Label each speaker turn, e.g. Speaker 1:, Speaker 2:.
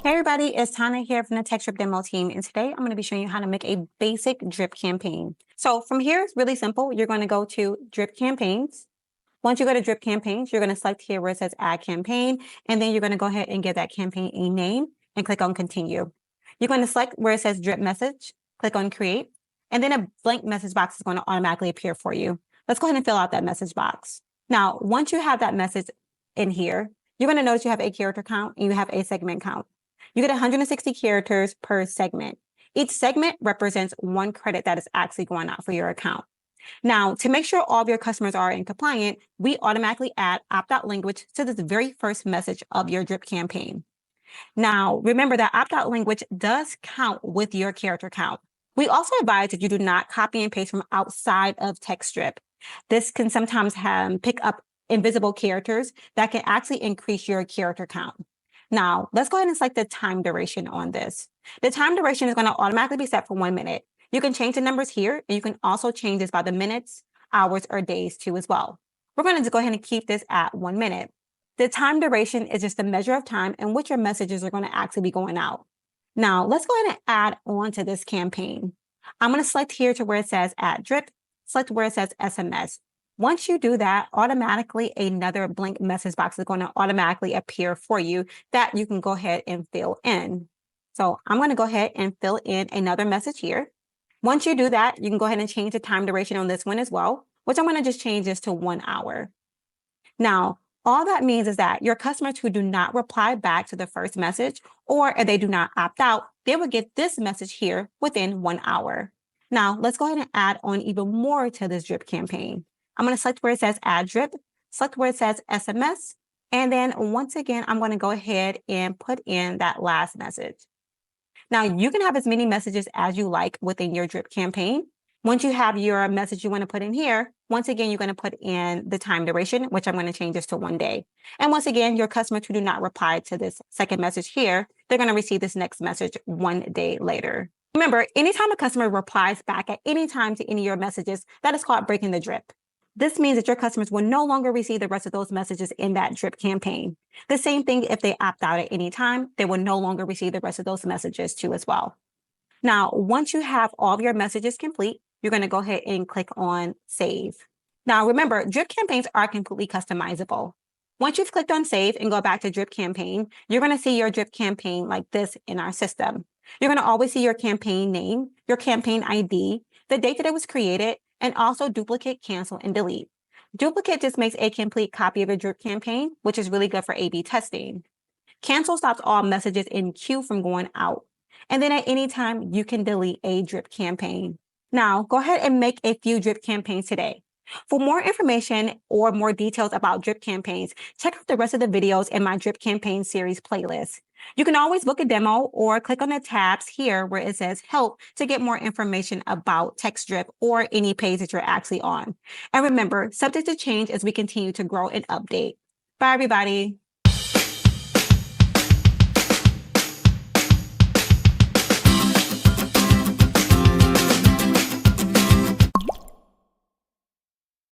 Speaker 1: Hey everybody, it's Tana here from the Textdrip demo team, and today I'm going to be showing you how to make a basic drip campaign. So from here, it's really simple. You're going to go to drip campaigns. Once you go to drip campaigns, you're going to select here where it says add campaign, and then you're going to go ahead and give that campaign a name and click on continue. You're going to select where it says drip message, click on create, and then a blank message box is going to automatically appear for you. Let's go ahead and fill out that message box. Now, once you have that message in here, you're going to notice you have a character count and you have a segment count. You get 160 characters per segment. Each segment represents one credit that is actually going out for your account. Now, to make sure all of your customers are in compliant, we automatically add opt-out language to this very first message of your drip campaign. Now, remember that opt-out language does count with your character count. We also advise that you do not copy and paste from outside of Textdrip. This can sometimes pick up invisible characters that can actually increase your character count. Now, let's go ahead and select the time duration on this. The time duration is going to automatically be set for 1 minute. You can change the numbers here, and you can also change this by the minutes, hours, or days too as well. We're going to go ahead and keep this at 1 minute. The time duration is just a measure of time in which your messages are going to actually be going out. Now, let's go ahead and add on to this campaign. I'm going to select here to where it says add drip, select where it says SMS. Once you do that, automatically another blank message box is going to automatically appear for you that you can go ahead and fill in. So I'm going to go ahead and fill in another message here. Once you do that, you can go ahead and change the time duration on this one as well, which I'm going to just change this to 1 hour. Now, all that means is that your customers who do not reply back to the first message, or if they do not opt out, they will get this message here within 1 hour. Now, let's go ahead and add on even more to this drip campaign. I'm going to select where it says add drip, select where it says SMS, and then once again, I'm going to go ahead and put in that last message. Now, you can have as many messages as you like within your drip campaign. Once you have your message you want to put in here, once again, you're going to put in the time duration, which I'm going to change this to 1 day. And once again, your customers who do not reply to this second message here, they're going to receive this next message 1 day later. Remember, anytime a customer replies back at any time to any of your messages, that is called breaking the drip. This means that your customers will no longer receive the rest of those messages in that drip campaign. The same thing if they opt out at any time, they will no longer receive the rest of those messages too as well. Now, once you have all of your messages complete, you're going to go ahead and click on save. Now, remember, drip campaigns are completely customizable. Once you've clicked on save and go back to drip campaign, you're going to see your drip campaign like this in our system. You're going to always see your campaign name, your campaign ID, the date that it was created, and also duplicate, cancel, and delete. Duplicate just makes a complete copy of a drip campaign, which is really good for A/B testing. Cancel stops all messages in queue from going out. And then at any time, you can delete a drip campaign. Now, go ahead and make a few drip campaigns today. For more information or more details about drip campaigns, check out the rest of the videos in my drip campaign series playlist. You can always book a demo or click on the tabs here where it says help to get more information about Textdrip or any page that you're actually on. And remember, subject to change as we continue to grow and update. Bye, everybody.